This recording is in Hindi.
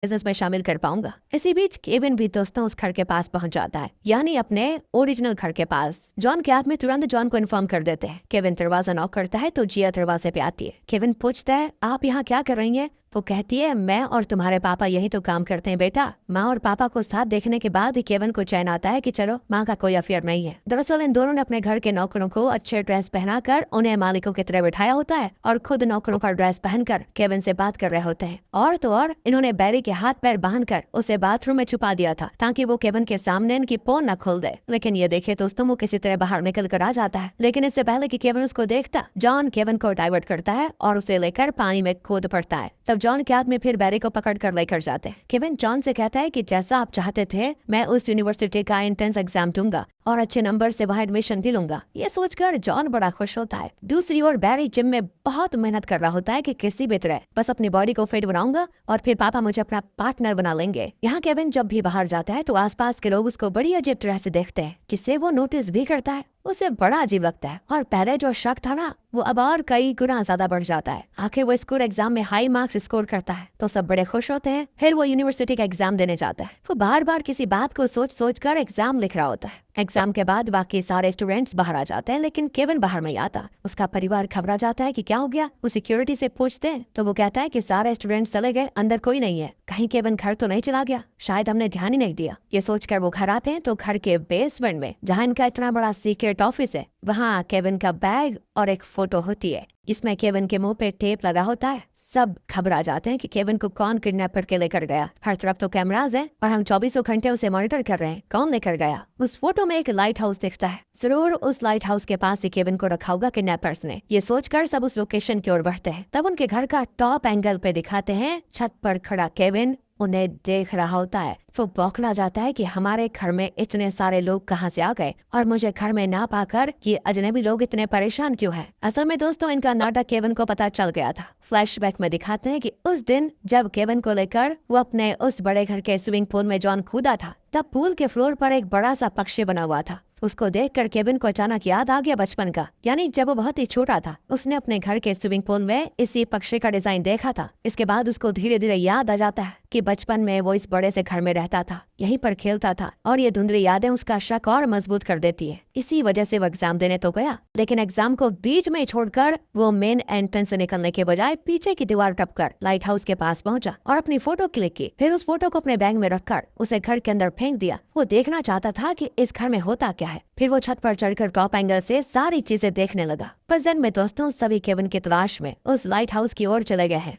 बिजनेस में शामिल कर पाऊंगा। इसी बीच केविन भी दोस्तों उस घर के पास पहुंच जाता है, यानी अपने ओरिजिनल घर के पास। जॉन के आदमी तुरंत जॉन को इन्फॉर्म कर देते हैं। केविन दरवाजा नॉक करता है तो जिया दरवाजे पे आती है। केविन पूछता है, आप यहाँ क्या कर रही हैं? वो कहती है, मैं और तुम्हारे पापा यही तो काम करते हैं बेटा। माँ और पापा को साथ देखने के बाद ही केविन को चैन आता है कि चलो माँ का कोई अफेयर नहीं है। दरअसल इन दोनों ने अपने घर के नौकरों को अच्छे ड्रेस पहनाकर उन्हें मालिकों की तरह बिठाया होता है और खुद नौकरों का ड्रेस पहनकर केविन से बात कर रहे होते हैं। और तो और इन्होंने बैरी के हाथ पैर बांधकर उसे बाथरूम में छुपा दिया था ताकि वो केविन के सामने इनकी पोन न खोल दे। लेकिन ये देखे दोस्तों वो किसी तरह बाहर निकल कर आ जाता है। लेकिन इससे पहले कि केविन उसको देखता, जॉन केविन को डाइवर्ट करता है और उसे लेकर पानी में कूद पड़ता है। तब जॉन के आदमी फिर बैरी को पकड़ कर लेकर जाते हैं। केविन जॉन से कहता है कि जैसा आप चाहते थे मैं उस यूनिवर्सिटी का एंट्रेंस एग्जाम दूंगा और अच्छे नंबर से वहाँ एडमिशन भी लूंगा। ये सोचकर जॉन बड़ा खुश होता है। दूसरी ओर बैरी जिम में बहुत मेहनत कर रहा होता है कि किसी भी तरह बस अपनी बॉडी को फिट बनाऊंगा और फिर पापा मुझे अपना पार्टनर बना लेंगे। यहाँ केविन जब भी बाहर जाता है तो आसपास के लोग उसको बड़ी अजीब तरह से देखते हैं, जिससे वो नोटिस भी करता है। उसे बड़ा अजीब लगता है और पहले जो शक था ना वो अब और कई गुना ज्यादा बढ़ जाता है। आखिर वो स्कूल एग्जाम में हाई मार्क्स स्कोर करता है तो सब बड़े खुश होते हैं। फिर वो यूनिवर्सिटी का एग्जाम देने जाता है। वो बार बार किसी बात को सोच सोच कर एग्जाम लिख रहा होता है। एग्जाम के बाद बाकी सारे स्टूडेंट्स बाहर आ जाते हैं, लेकिन केविन बाहर नहीं आता। उसका परिवार घबरा जाता है कि क्या हो गया। वो सिक्योरिटी से पूछते हैं तो वो कहता है कि सारे स्टूडेंट्स चले गए, अंदर कोई नहीं है। कहीं केविन घर तो नहीं चला गया, शायद हमने ध्यान ही नहीं दिया। ये सोचकर वो घर आते हैं तो घर के बेसमेंट में, जहाँ इनका इतना बड़ा सीक्रेट ऑफिस है, वहाँ केविन का बैग और एक फोटो होती है। इसमें केविन के मुंह पे टेप लगा होता है। सब घबरा जाते हैं कि केविन को कौन किडनैप करके लेकर गया। हर तरफ तो कैमरास हैं और हम 24 घंटे उसे मॉनिटर कर रहे हैं, कौन लेकर गया। उस फोटो में एक लाइट हाउस दिखता है। जरूर उस लाइट हाउस के पास ही केविन को रखा होगा किडनैपर्स ने। ये सोचकर सब उस लोकेशन की ओर बढ़ते हैं। तब उनके घर का टॉप एंगल पे दिखाते हैं छत पर खड़ा केविन उन्हें देख रहा होता है। वो बौखला जाता है कि हमारे घर में इतने सारे लोग कहाँ से आ गए और मुझे घर में ना पाकर ये अजनबी लोग इतने परेशान क्यों हैं। असल में दोस्तों इनका नाटक केविन को पता चल गया था। फ्लैशबैक में दिखाते हैं कि उस दिन जब केविन को लेकर वो अपने उस बड़े घर के स्विमिंग पूल में जॉन कूदा था, तब पूल के फ्लोर पर एक बड़ा सा पक्षी बना हुआ था। उसको देखकर केविन को अचानक याद आ गया बचपन का, यानी जब वो बहुत ही छोटा था उसने अपने घर के स्विमिंग पूल में इसी पक्षी का डिजाइन देखा था। इसके बाद उसको धीरे धीरे याद आ जाता है कि बचपन में वो इस बड़े से घर में रहता था, यहीं पर खेलता था, और ये धुंधली यादें उसका शक और मजबूत कर देती है। इसी वजह से वो एग्जाम देने तो गया, लेकिन एग्जाम को बीच में छोड़कर वो मेन एंट्रेंस से निकलने के बजाय पीछे की दीवार टपकर लाइट हाउस के पास पहुंचा और अपनी फोटो क्लिक की। फिर उस फोटो को अपने बैग में रखकर उसे घर के अंदर फेंक दिया। वो देखना चाहता था कि इस घर में होता क्या है। फिर वो छत पर चढ़कर टॉप एंगल से सारी चीजें देखने लगा। पर जन में दोस्तों सभी केविन की तलाश में उस लाइट हाउस की ओर चले गए हैं।